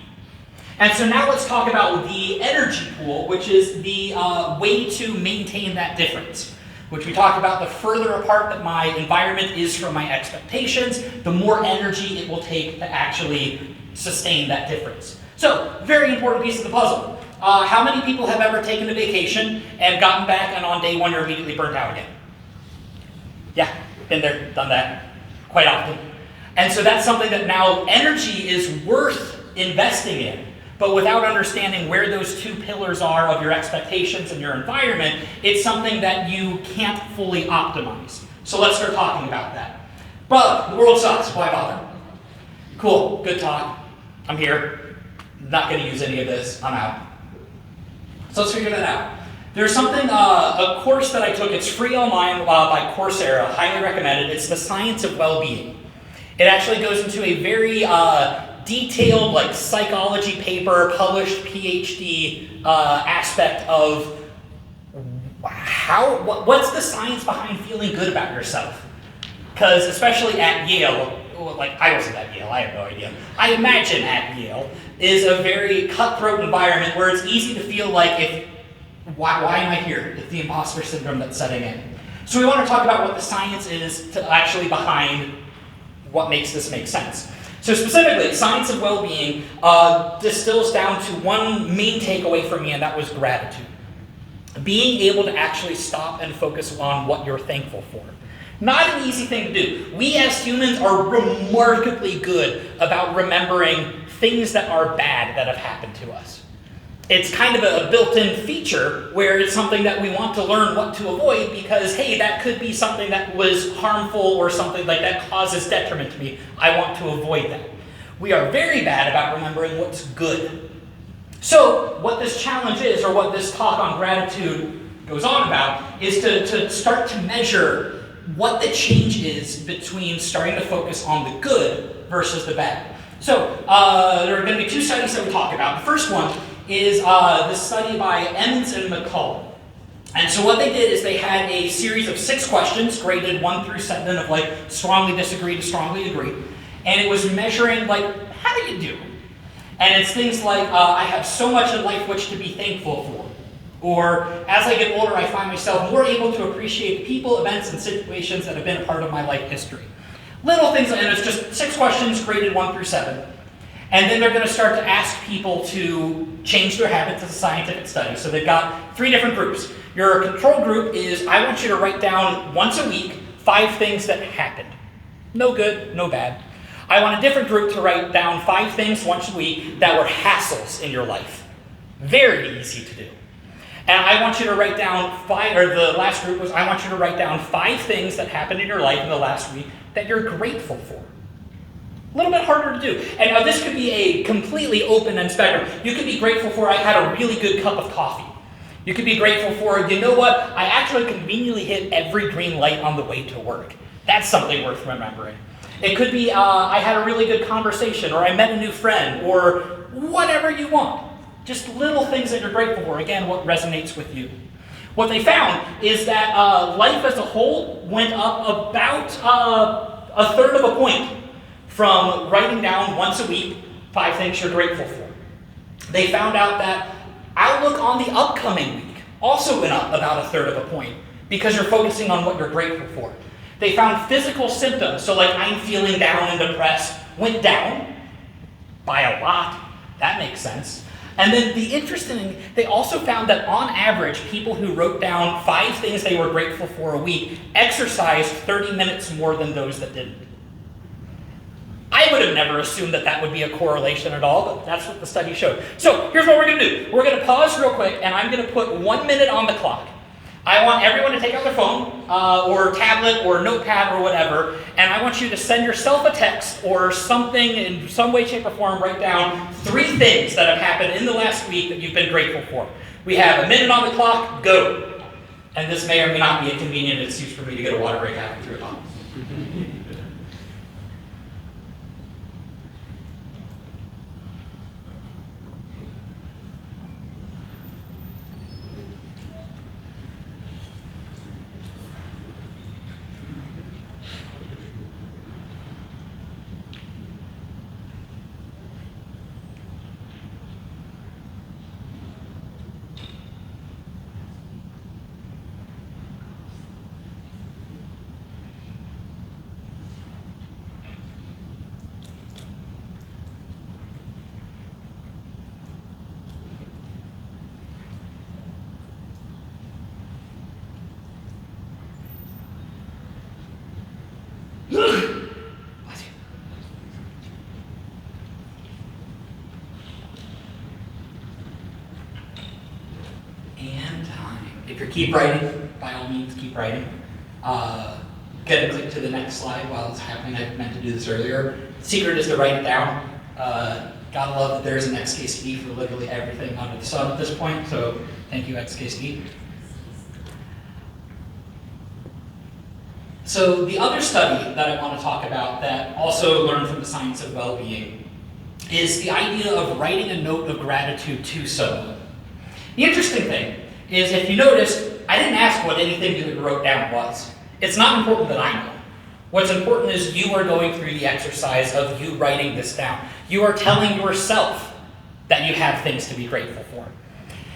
And so now let's talk about the energy pool, which is the way to maintain that difference, which we talked about. The further apart that my environment is from my expectations, the more energy it will take to actually sustain that difference. So, very important piece of the puzzle. How many people have ever taken a vacation and gotten back and on day 1 you're immediately burnt out again? Yeah, been there, done that quite often. And so that's something that now energy is worth investing in, but without understanding where those 2 pillars are of your expectations and your environment, it's something that you can't fully optimize. So let's start talking about that. Brother, the world sucks, why bother? Cool, good talk. I'm here. Not going to use any of this, I'm out. So let's figure that out. There's something, a course that I took, it's free online by Coursera, highly recommended. It's the Science of Well-Being. It actually goes into a very detailed psychology paper, published PhD aspect of what's the science behind feeling good about yourself? Because especially at Yale, I wasn't at Yale, I have no idea. I imagine at Yale is a very cutthroat environment where it's easy to feel like why am I here? It's the imposter syndrome that's setting in. So we want to talk about what the science is to actually behind what makes this make sense. So specifically, Science of Well-Being distills down to one main takeaway for me, and that was gratitude. Being able to actually stop and focus on what you're thankful for. Not an easy thing to do. We as humans are remarkably good about remembering things that are bad that have happened to us. It's kind of a built-in feature where it's something that we want to learn what to avoid because, hey, that could be something that was harmful or something like that causes detriment to me. I want to avoid that. We are very bad about remembering what's good. So what this challenge is, or what this talk on gratitude goes on about, is to start to measure what the change is between starting to focus on the good versus the bad. So there are going to be 2 studies that we talk about. The first one is this study by Emmons and McCullough. And so what they did is they had a series of 6 questions, graded 1 through 7, of strongly disagree to strongly agree. And it was measuring how do you do? And it's things like, I have so much in life which to be thankful for. Or, as I get older, I find myself more able to appreciate people, events, and situations that have been a part of my life history. Little things, and it's just 6 questions graded 1 through 7. And then they're going to start to ask people to change their habits as a scientific study. So they've got 3 different groups. Your control group is, I want you to write down once a week 5 things that happened. No good, no bad. I want a different group to write down 5 things once a week that were hassles in your life. Very easy to do. And I want you to write down 5, or the last group was, I want you to write down 5 things that happened in your life in the last week that you're grateful for. A little bit harder to do. And this could be a completely open-end spectrum. You could be grateful for, I had a really good cup of coffee. You could be grateful for, you know what, I actually conveniently hit every green light on the way to work. That's something worth remembering. It could be, I had a really good conversation, or I met a new friend, or whatever you want. Just little things that you're grateful for. Again, what resonates with you. What they found is that life as a whole went up about a third of a point from writing down once a week 5 things you're grateful for. They found out that outlook on the upcoming week also went up about a third of a point because you're focusing on what you're grateful for. They found physical symptoms, so I'm feeling down and depressed, went down by a lot. That makes sense. And then the interesting thing, they also found that on average, people who wrote down 5 things they were grateful for a week exercised 30 minutes more than those that didn't. I would have never assumed that that would be a correlation at all, but that's what the study showed. So here's what we're going to do. We're going to pause real quick, and I'm going to put 1 minute on the clock. I want everyone to take out their phone, or tablet, or notepad, or whatever, and I want you to send yourself a text, or something in some way, shape, or form, write down 3 things that have happened in the last week that you've been grateful for. We have a minute on the clock, go. And this may or may not be a convenient excuse for me to get a water break halfway through a talk. If you keep writing, by all means, keep writing. Get to click to the next slide while it's happening. I meant to do this earlier. The secret is to write it down. Gotta love that there's an XKCD for literally everything under the sun at this point, so thank you, XKCD. So the other study that I want to talk about that also learned from the science of well-being is the idea of writing a note of gratitude to someone. The interesting thing is, if you noticed, I didn't ask what anything you wrote down was. It's not important that I know. What's important is you are going through the exercise of you writing this down. You are telling yourself that you have things to be grateful for.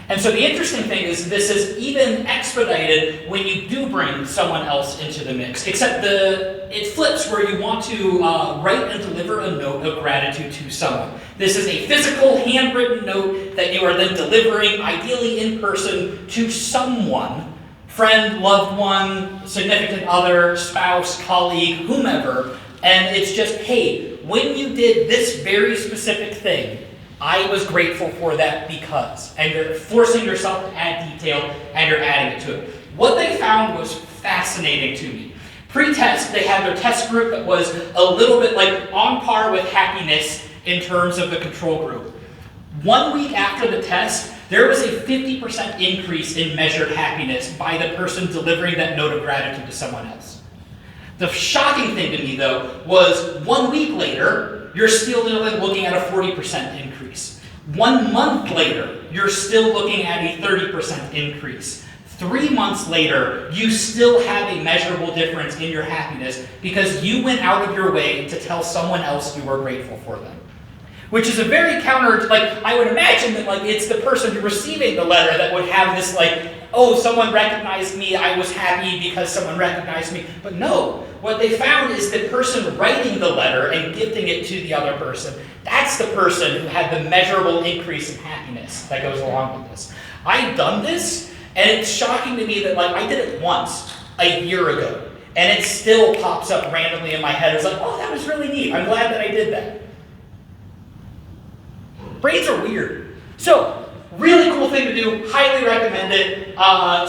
And so the interesting thing is this is even expedited when you do bring someone else into the mix, except it flips where you want to write and deliver a note of gratitude to someone. This is a physical, handwritten note that you are then delivering, ideally in person, to someone, friend, loved one, significant other, spouse, colleague, whomever, and it's just, hey, when you did this very specific thing, I was grateful for that because, and you're forcing yourself to add detail and you're adding it to it. What they found was fascinating to me. Pre-test, they had their test group that was a little bit like on par with happiness in terms of the control group. 1 week after the test, there was a 50% increase in measured happiness by the person delivering that note of gratitude to someone else. The shocking thing to me, though, was 1 week later, you're still looking at a 40% increase. 1 month later, you're still looking at a 30% increase. 3 months later, you still have a measurable difference in your happiness because you went out of your way to tell someone else you were grateful for them. Which is a very counter, I would imagine that it's the person receiving the letter that would have this oh, someone recognized me, I was happy because someone recognized me. But no, what they found is the person writing the letter and gifting it to the other person, that's the person who had the measurable increase in happiness that goes along with this. I've done this, and it's shocking to me that I did it once a year ago, and it still pops up randomly in my head. It's oh, that was really neat. I'm glad that I did that. Brains are weird. So, really cool thing to do. Highly recommend it.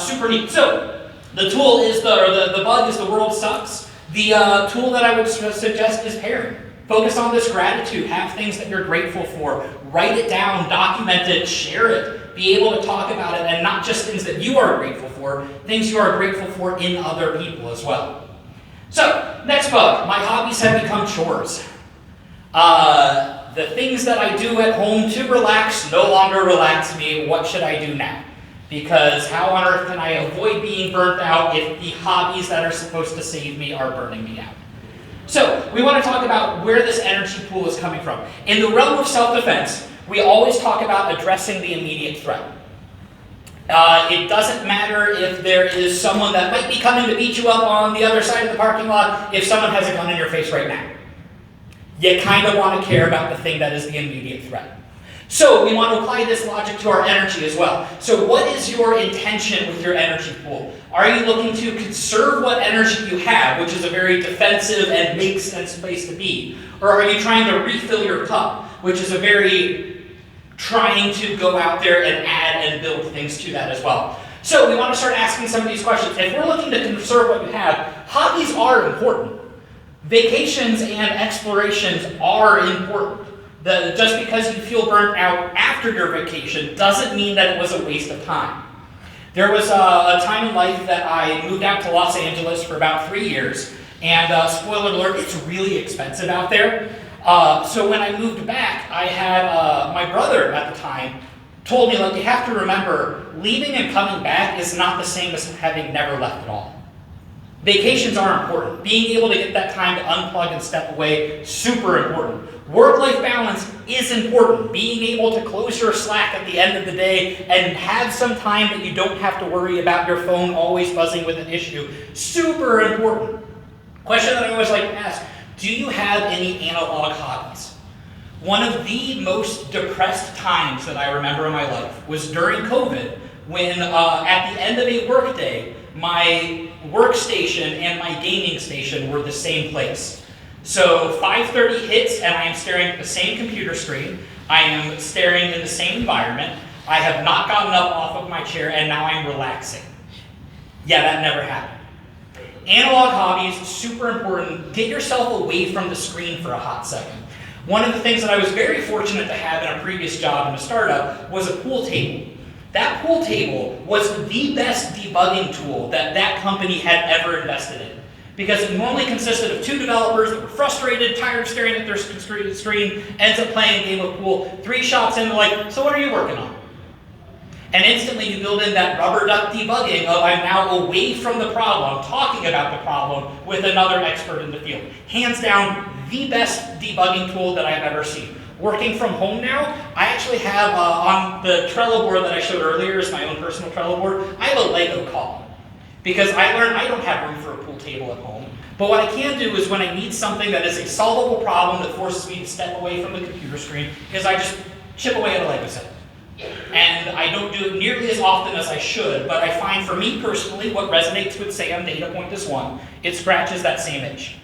Super neat. So, the tool is the bug is the world sucks. The tool that I would suggest is pairing. Focus on this gratitude. Have things that you're grateful for. Write it down. Document it. Share it. Be able to talk about it, and not just things that you are grateful for, things you are grateful for in other people as well. So, next bug. My hobbies have become chores. The things that I do at home to relax no longer relax me. What should I do now? Because how on earth can I avoid being burnt out if the hobbies that are supposed to save me are burning me out? So, we want to talk about where this energy pool is coming from. In the realm of self-defense, we always talk about addressing the immediate threat. It doesn't matter if there is someone that might be coming to beat you up on the other side of the parking lot if someone has a gun in your face right now. You kind of want to care about the thing that is the immediate threat. So we want to apply this logic to our energy as well. So what is your intention with your energy pool? Are you looking to conserve what energy you have, which is a very defensive and makes sense place to be? Or are you trying to refill your cup, which is a very trying to go out there and add and build things to that as well? So we want to start asking some of these questions. If we're looking to conserve what you have, hobbies are important. Vacations and explorations are important. Just because you feel burnt out after your vacation doesn't mean that it was a waste of time. There was a time in life that I moved out to Los Angeles for about 3 years, and spoiler alert, it's really expensive out there. So when I moved back, I had my brother at the time told me, like, you have to remember, leaving and coming back is not the same as having never left at all. Vacations are important. Being able to get that time to unplug and step away, super important. Work-life balance is important. Being able to close your Slack at the end of the day and have some time that you don't have to worry about your phone always buzzing with an issue, super important. Question that I always like to ask, do you have any analog hobbies? One of the most depressed times that I remember in my life was during COVID, when at the end of a workday, my workstation and my gaming station were the same place. So 5:30 hits and I am staring at the same computer screen. I am staring in the same environment. I have not gotten up off of my chair and now I'm relaxing. Yeah, that never happened. Analog hobbies, super important. Get yourself away from the screen for a hot second. One of the things that I was very fortunate to have in a previous job in a startup was a pool table. That pool table was the best debugging tool that that company had ever invested in. Because it normally consisted of 2 developers that were frustrated, tired of staring at their screen, ends up playing a game of pool, 3 shots in, like, so what are you working on? And instantly you build in that rubber duck debugging of I'm now away from the problem, talking about the problem with another expert in the field. Hands down, the best debugging tool that I've ever seen. Working from home now, I actually have on the Trello board that I showed earlier is my own personal Trello board, I have a Lego column. Because I learned I don't have room for a pool table at home. But what I can do is when I need something that is a solvable problem that forces me to step away from the computer screen, is I just chip away at a Lego set. And I don't do it nearly as often as I should, but I find for me personally, what resonates with Sam, data point is 1, it scratches that same itch.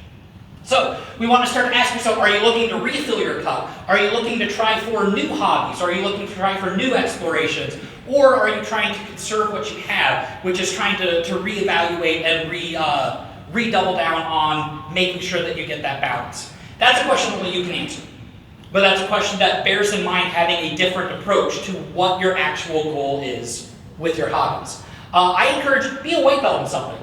So, we want to start asking yourself, are you looking to refill your cup? Are you looking to try for new hobbies? Are you looking to try for new explorations? Or are you trying to conserve what you have, which is trying to reevaluate and redouble down on making sure that you get that balance? That's a question only you can answer. But that's a question that bears in mind having a different approach to what your actual goal is with your hobbies. I encourage, be a white belt in something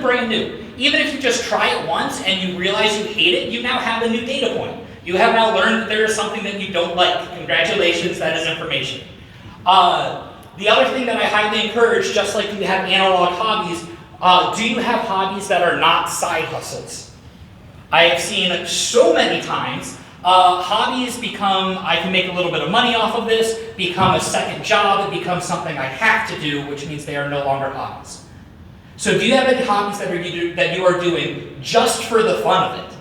brand new. Even if you just try it once and you realize you hate it, you now have a new data point. You have now learned that there is something that you don't like. Congratulations, that is information. The other thing that I highly encourage, just like you have analog hobbies, do you have hobbies that are not side hustles? I have seen so many times hobbies become, I can make a little bit of money off of this, become a second job, it becomes something I have to do, which means they are no longer hobbies. So do you have any hobbies that you are doing just for the fun of it?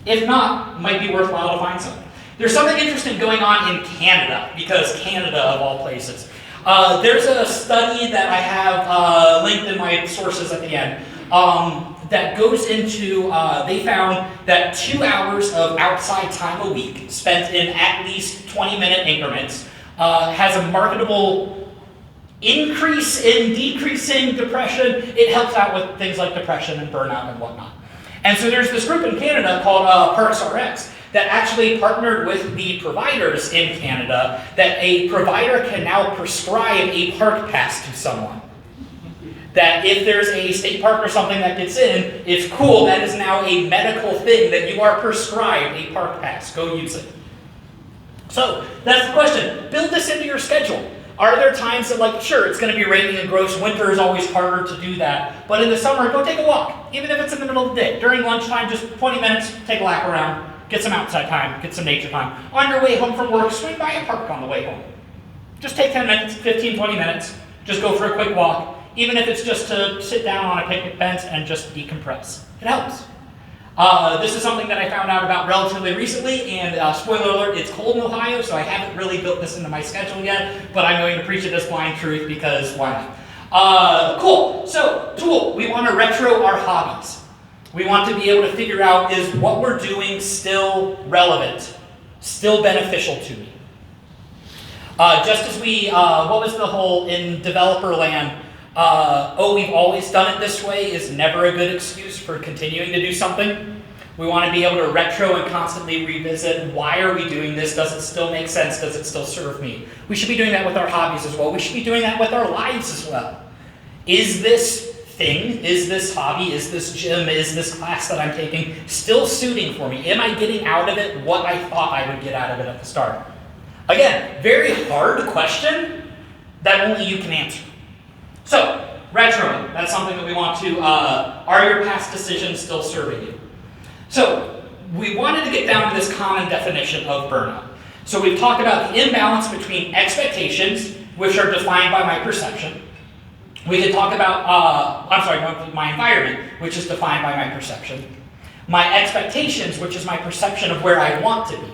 If not, it might be worthwhile to find something. There's something interesting going on in Canada, because Canada of all places. There's a study that I have linked in my sources at the end that goes into, they found that 2 hours of outside time a week spent in at least 20-minute increments has a marketable increase in decreasing depression. It helps out with things like depression and burnout and whatnot. And so there's this group in Canada called ParksRx that actually partnered with the providers in Canada that a provider can now prescribe a park pass to someone. That if there's a state park or something that gets in, it's cool, that is now a medical thing that you are prescribed a park pass. Go use it. So, that's the question. Build this into your schedule. Are there times that, like, sure, it's going to be rainy and gross, winter is always harder to do that, but in the summer, go take a walk, even if it's in the middle of the day. During lunchtime, just 20 minutes, take a lap around, get some outside time, get some nature time. On your way home from work, swing by a park on the way home. Just take 10 minutes, 15, 20 minutes, just go for a quick walk, even if it's just to sit down on a picnic bench and just decompress. It helps. This is something that I found out about relatively recently, and spoiler alert, it's cold in Ohio, so I haven't really built this into my schedule yet, but I'm going to preach it as blind truth because why not? Cool, so tool, we want to retro our hobbies. We want to be able to figure out, is what we're doing still relevant, still beneficial to me? Just as we, what was the whole, in developer land, oh, we've always done it this way is never a good excuse for continuing to do something. We want to be able to retro and constantly revisit, why are we doing this? Does it still make sense? Does it still serve me? We should be doing that with our hobbies as well. We should be doing that with our lives as well. Is this thing, is this hobby, is this gym, is this class that I'm taking still suiting for me? Am I getting out of it what I thought I would get out of it at the start? Again, very hard question that only you can answer. So, retroing, that's something that we want to, are your past decisions still serving you? So, we wanted to get down to this common definition of burnout. So we've talked about the imbalance between expectations, which are defined by my perception. We can talk about, my environment, which is defined by my perception. My expectations, which is my perception of where I want to be.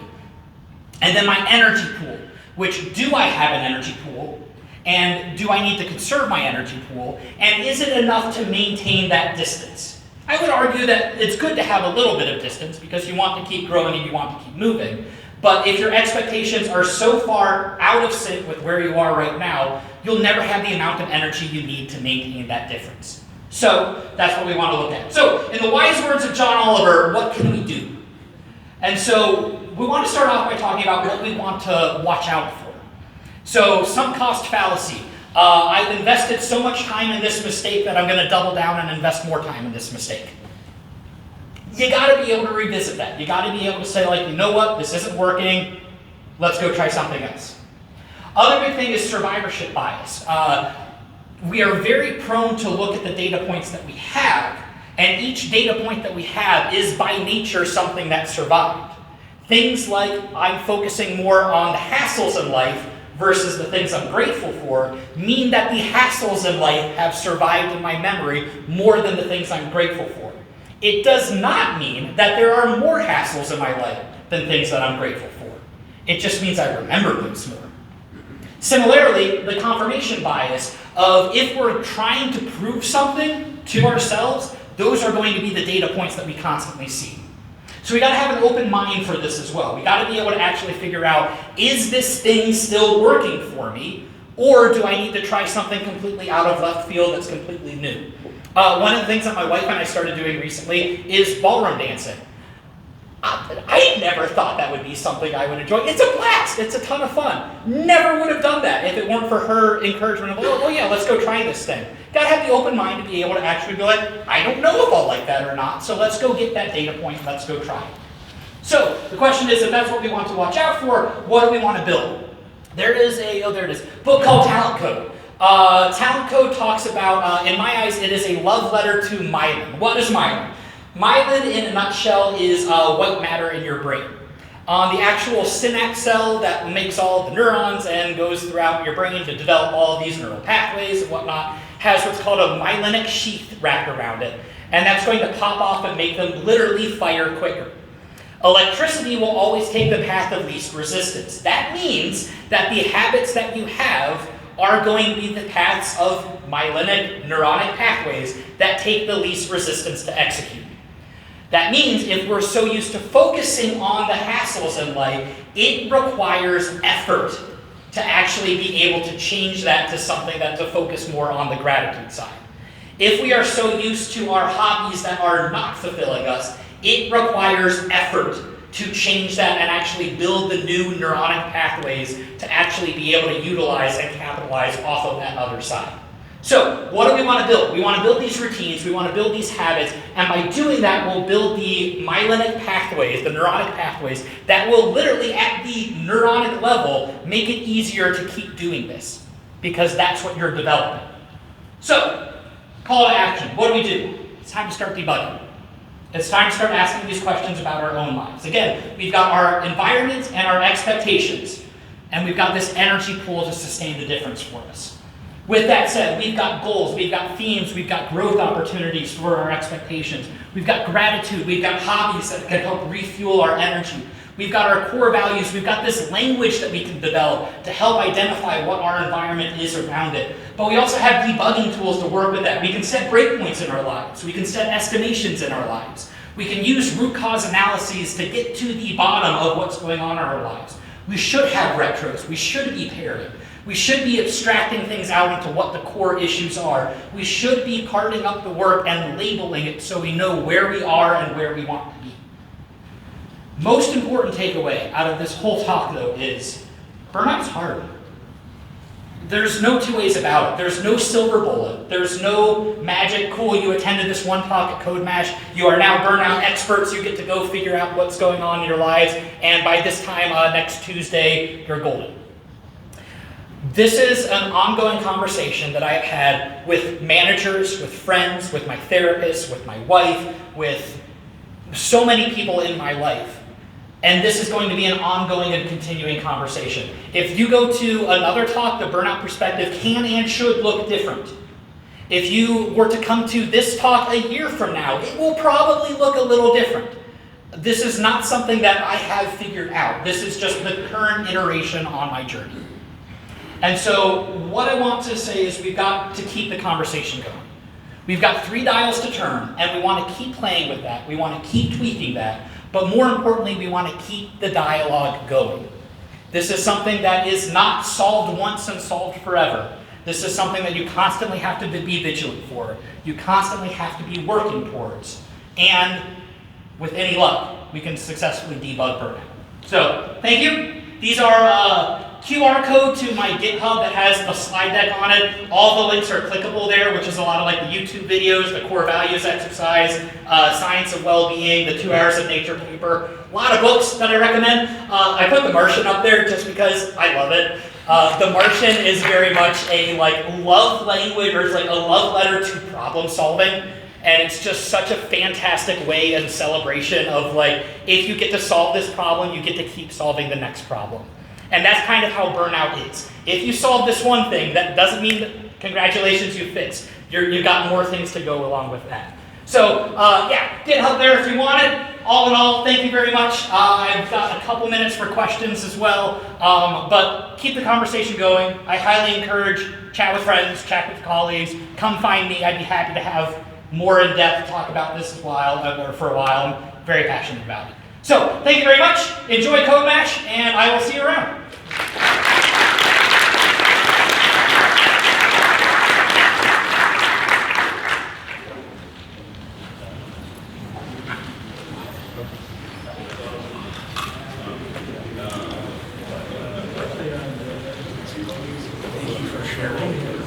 And then my energy pool, which do I have an energy pool? And do I need to conserve my energy pool? And is it enough to maintain that distance? I would argue that it's good to have a little bit of distance because you want to keep growing and you want to keep moving. But if your expectations are so far out of sync with where you are right now, you'll never have the amount of energy you need to maintain that difference. So that's what we want to look at. So in the wise words of John Oliver, what can we do? And so we want to start off by talking about what we want to watch out for. So sunk cost fallacy. I've invested so much time in this mistake that I'm going to double down and invest more time in this mistake. You got to be able to revisit that. You got to be able to say, like, you know what, this isn't working. Let's go try something else. Other big thing is survivorship bias. We are very prone to look at the data points that we have, and each data point that we have is by nature something that survived. Things like I'm focusing more on the hassles in life versus the things I'm grateful for mean that the hassles in life have survived in my memory more than the things I'm grateful for. It does not mean that there are more hassles in my life than things that I'm grateful for. It just means I remember things more. Similarly, the confirmation bias of if we're trying to prove something to ourselves, those are going to be the data points that we constantly see. So we got to have an open mind for this as well. We got to be able to actually figure out, is this thing still working for me? Or do I need to try something completely out of left field that's completely new? One of the things that my wife and I started doing recently is ballroom dancing. I never thought that would be something I would enjoy. It's a blast. It's a ton of fun. Never would have done that if it weren't for her encouragement of, oh yeah, let's go try this thing. Gotta have the open mind to be able to actually be like, I don't know if I'll like that or not, so let's go get that data point, let's go try it. So the question is, if that's what we want to watch out for, what do we want to build? There is a book called Talent Code. Talent Code talks about, in my eyes, it is a love letter to myelin. What is myelin? Myelin, in a nutshell, is white matter in your brain. The actual synapse cell that makes all of the neurons and goes throughout your brain to develop all of these neural pathways and whatnot has what's called a myelinic sheath wrapped around it. And that's going to pop off and make them literally fire quicker. Electricity will always take the path of least resistance. That means that the habits that you have are going to be the paths of myelinic neuronic pathways that take the least resistance to execute. That means if we're so used to focusing on the hassles in life, it requires effort to actually be able to change that to something that to focus more on the gratitude side. If we are so used to our hobbies that are not fulfilling us, it requires effort to change that and actually build the new neuronic pathways to actually be able to utilize and capitalize off of that other side. So, what do we want to build? We want to build these routines, we want to build these habits, and by doing that, we'll build the myelinic pathways, the neuronic pathways, that will literally, at the neuronic level, make it easier to keep doing this, because that's what you're developing. So, call to action. What do? It's time to start debugging. It's time to start asking these questions about our own lives. Again, we've got our environment and our expectations, and we've got this energy pool to sustain the difference for us. With that said, we've got goals, we've got themes, we've got growth opportunities for our expectations. We've got gratitude, we've got hobbies that can help refuel our energy. We've got our core values, we've got this language that we can develop to help identify what our environment is around it. But we also have debugging tools to work with that. We can set breakpoints in our lives. We can set estimations in our lives. We can use root cause analyses to get to the bottom of what's going on in our lives. We should have retros. We should be pairing. We should be abstracting things out into what the core issues are. We should be carting up the work and labeling it so we know where we are and where we want to be. Most important takeaway out of this whole talk, though, is burnout's hard. There's no two ways about it. There's no silver bullet. There's no magic, cool, you attended this one talk at CodeMash, you are now burnout experts, you get to go figure out what's going on in your lives, and by this time next Tuesday, you're golden. This is an ongoing conversation that I have had with managers, with friends, with my therapist, with my wife, with so many people in my life. And this is going to be an ongoing and continuing conversation. If you go to another talk, the burnout perspective can and should look different. If you were to come to this talk a year from now, it will probably look a little different. This is not something that I have figured out. This is just the current iteration on my journey. And so what I want to say is we've got to keep the conversation going. We've got 3 dials to turn, and we want to keep playing with that. We want to keep tweaking that. But more importantly, we want to keep the dialogue going. This is something that is not solved once and solved forever. This is something that you constantly have to be vigilant for. You constantly have to be working towards. And with any luck, we can successfully debug burnout. So, thank you. These are QR code to my GitHub that has a slide deck on it. All the links are clickable there, which is a lot of like the YouTube videos, the core values exercise, science of well-being, the 2 hours of nature paper. A lot of books that I recommend. I put The Martian up there just because I love it. The Martian is very much a like love language, or it's like a love letter to problem solving. And it's just such a fantastic way and celebration of like, if you get to solve this problem, you get to keep solving the next problem. And that's kind of how burnout is. If you solve this one thing, that doesn't mean that, congratulations, you fixed. You've got more things to go along with that. So, yeah, GitHub there if you want it. All in all, thank you very much. I've got a couple minutes for questions as well. But keep the conversation going. I highly encourage chat with friends, chat with colleagues. Come find me. I'd be happy to have more in-depth talk about this for a while. I'm very passionate about it. So, thank you very much. Enjoy CodeMash, and I will see you around. Thank you for sharing.